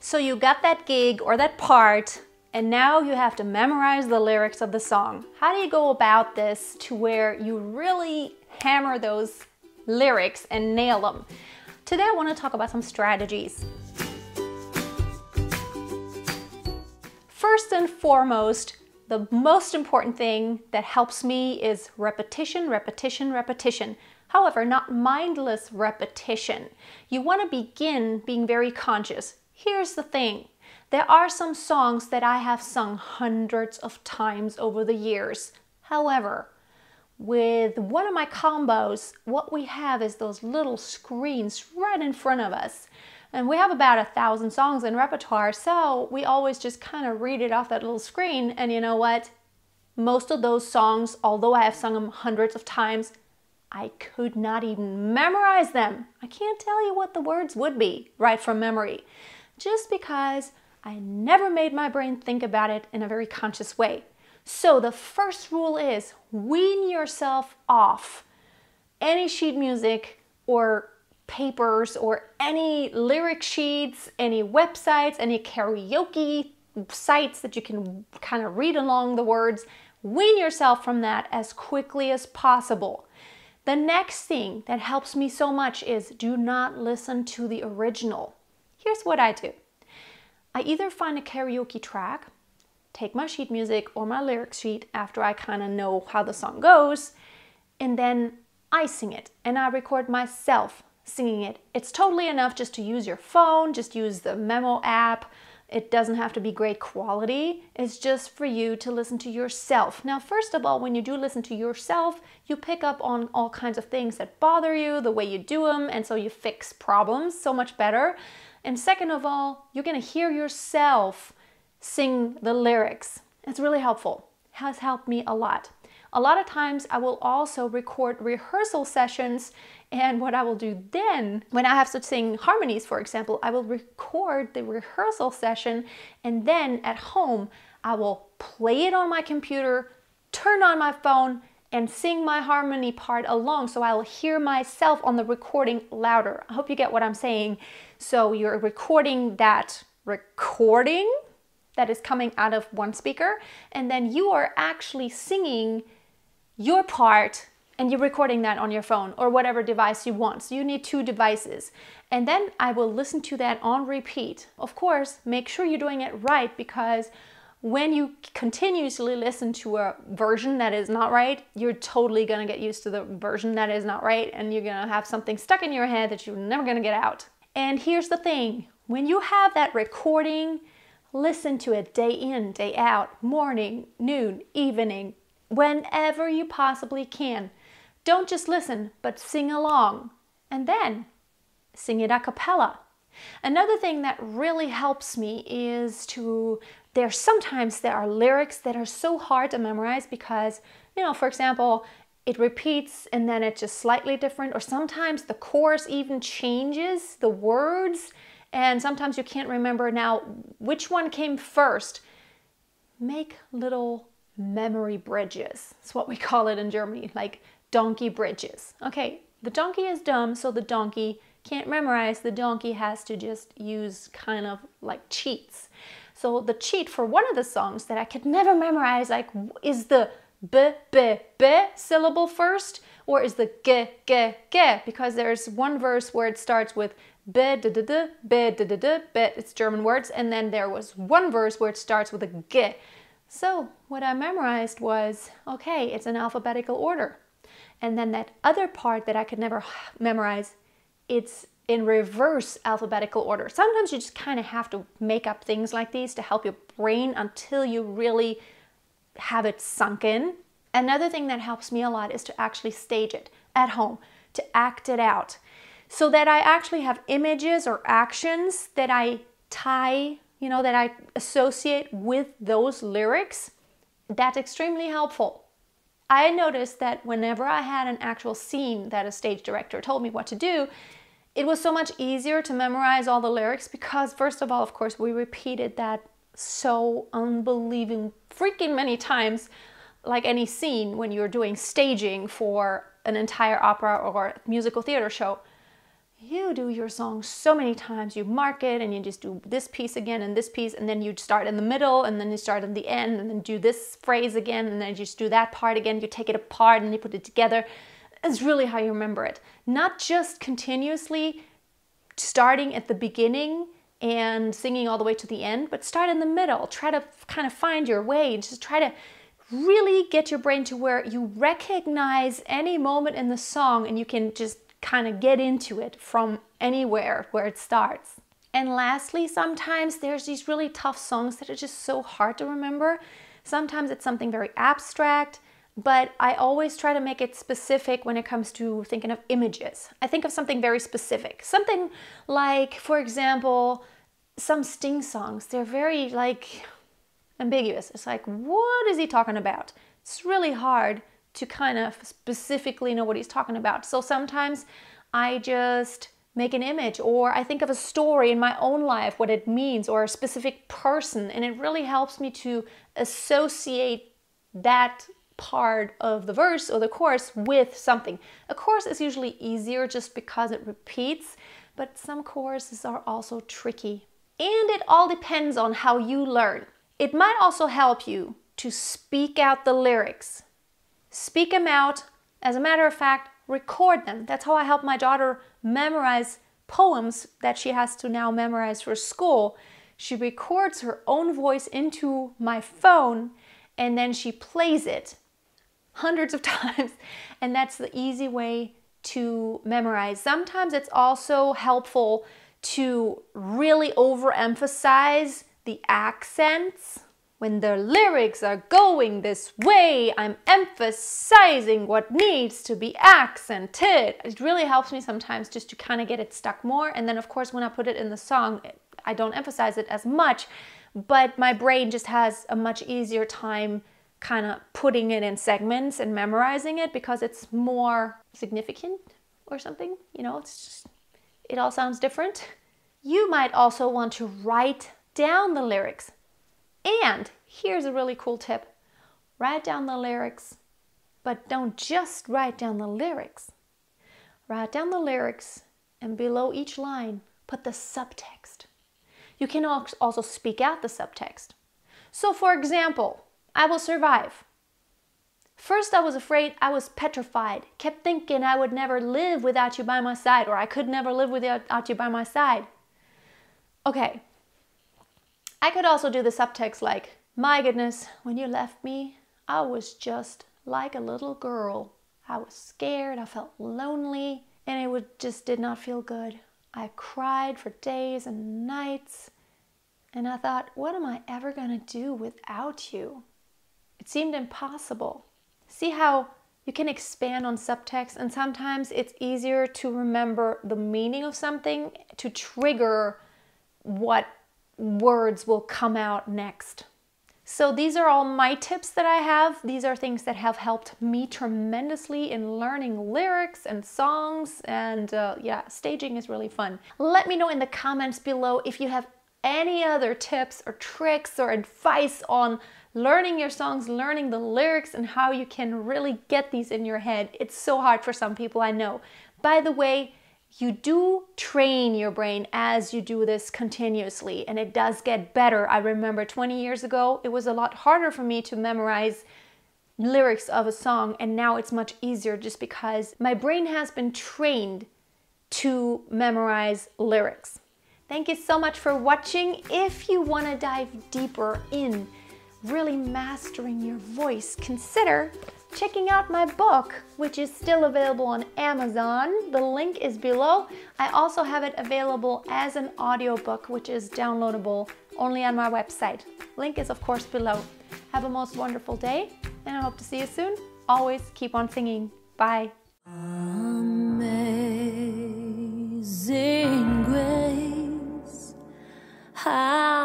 So you got that gig or that part, and now you have to memorize the lyrics of the song. How do you go about this to where you really hammer those lyrics and nail them? Today I want to talk about some strategies. First and foremost, the most important thing that helps me is repetition, repetition, repetition. However, not mindless repetition. You want to begin being very conscious. Here's the thing. There are some songs that I have sung hundreds of times over the years. However, with one of my combos, what we have is those little screens right in front of us. And we have about 1,000 songs in repertoire, so we always just kind of read it off that little screen. And you know what? Most of those songs, although I have sung them hundreds of times, I could not even memorize them. I can't tell you what the words would be right from memory, just because I never made my brain think about it in a very conscious way. So the first rule is wean yourself off any sheet music or papers or any lyric sheets, any websites, any karaoke sites that you can kind of read along the words. Wean yourself from that as quickly as possible. The next thing that helps me so much is do not listen to the original. Here's what I do. I either find a karaoke track, take my sheet music or my lyric sheet after I kind of know how the song goes, and then I sing it and I record myself singing it. It's totally enough just to use your phone, just use the memo app. It doesn't have to be great quality. It's just for you to listen to yourself. Now, first of all, when you do listen to yourself, you pick up on all kinds of things that bother you, the way you do them, and so you fix problems so much better. And second of all, you're gonna hear yourself sing the lyrics. It's really helpful. It has helped me a lot. A lot of times I will also record rehearsal sessions, and what I will do then, when I have to sing harmonies, for example, I will record the rehearsal session, and then at home I will play it on my computer, turn on my phone, and sing my harmony part along, so I'll hear myself on the recording louder. I hope you get what I'm saying. So you're recording that recording that is coming out of one speaker, and then you are actually singing your part and you're recording that on your phone or whatever device you want. So you need 2 devices. And then I will listen to that on repeat. Of course, make sure you're doing it right, because when you continuously listen to a version that is not right, you're totally gonna get used to the version that is not right, and you're gonna have something stuck in your head that you're never gonna get out. And here's the thing, when you have that recording, listen to it day in, day out, morning, noon, evening, whenever you possibly can. Don't just listen, but sing along, and then sing it a cappella. Another thing that really helps me is sometimes there are lyrics that are so hard to memorize because, for example, it repeats and then it's just slightly different, or sometimes the chorus even changes the words, and sometimes you can't remember now which one came first. Make little memory bridges. That's what we call it in Germany, like donkey bridges. Okay, the donkey is dumb, so the donkey can't memorize. The donkey has to just use kind of like cheats. So the cheat for one of the songs that I could never memorize, like, is the b, b, b syllable first, or is the g, g, g? Because there's one verse where it starts with b, d, d, d, b, d, d, d, b. It's German words. And then there was one verse where it starts with a g. So what I memorized was, okay, it's in alphabetical order. And then that other part that I could never memorize, it's in reverse alphabetical order. Sometimes you just kind of have to make up things like these to help your brain until you really have it sunk in. Another thing that helps me a lot is to actually stage it at home, to act it out, so that I actually have images or actions that I tie, that I associate with those lyrics. That's extremely helpful. I noticed that whenever I had an actual scene that a stage director told me what to do, it was so much easier to memorize all the lyrics because, first of all, of course, we repeated that so unbelieving freaking many times, like any scene when you're doing staging for an entire opera or musical theater show. you do your song so many times. You mark it and you just do this piece again and this piece, and then you start in the middle and then you start in the end and then do this phrase again and then you just do that part again. You take it apart and you put it together. It's really how you remember it. Not just continuously starting at the beginning and singing all the way to the end, but start in the middle. Try to kind of find your way. Just try to really get your brain to where you recognize any moment in the song and you can just kind of get into it from anywhere where it starts. And lastly, sometimes there's these really tough songs that are just so hard to remember. Sometimes it's something very abstract, but I always try to make it specific when it comes to thinking of images. I think of something very specific. Something like, for example, some Sting songs. They're very ambiguous. It's like, what is he talking about? It's really hard to kind of specifically know what he's talking about. So sometimes I just make an image, or I think of a story in my own life, what it means, or a specific person, and it really helps me to associate that part of the verse or the chorus with something. A chorus is usually easier just because it repeats, but some choruses are also tricky. And it all depends on how you learn. It might also help you to speak out the lyrics. Speak them out. As a matter of fact, record them. That's how I help my daughter memorize poems that she has to now memorize for school. She records her own voice into my phone and then she plays it hundreds of times, and that's the easy way to memorize. Sometimes it's also helpful to really overemphasize the accents. When the lyrics are going this way, I'm emphasizing what needs to be accented. It really helps me sometimes just to kind of get it stuck more. And then of course, when I put it in the song, I don't emphasize it as much, but my brain just has a much easier time kind of putting it in segments and memorizing it because it's more significant or something. You know, it's just, it all sounds different. You might also want to write down the lyrics. And here's a really cool tip. Write down the lyrics, but don't just write down the lyrics. Write down the lyrics and below each line, put the subtext. You can also speak out the subtext. So for example, I will survive. First I was afraid, I was petrified, kept thinking I would never live without you by my side, or I could never live without you by my side. Okay. I could also do the subtext like, my goodness, when you left me, I was just like a little girl. I was scared, I felt lonely, and it just did not feel good. I cried for days and nights, and I thought, what am I ever gonna do without you? It seemed impossible. See how you can expand on subtext, and sometimes it's easier to remember the meaning of something to trigger what words will come out next. So these are all my tips that I have. These are things that have helped me tremendously in learning lyrics and songs, and yeah, staging is really fun. Let me know in the comments below if you have any other tips or tricks or advice on learning your songs, learning the lyrics, and how you can really get these in your head. It's so hard for some people, I know. By the way, you do train your brain as you do this continuously, and it does get better. I remember 20 years ago, it was a lot harder for me to memorize lyrics of a song, and now it's much easier just because my brain has been trained to memorize lyrics. Thank you so much for watching. If you want to dive deeper in really mastering your voice, consider checking out my book, which is still available on Amazon. The link is below. I also have it available as an audiobook, which is downloadable only on my website. Link is of course below. Have a most wonderful day, and I hope to see you soon. Always keep on singing. Bye. Amazing grace, how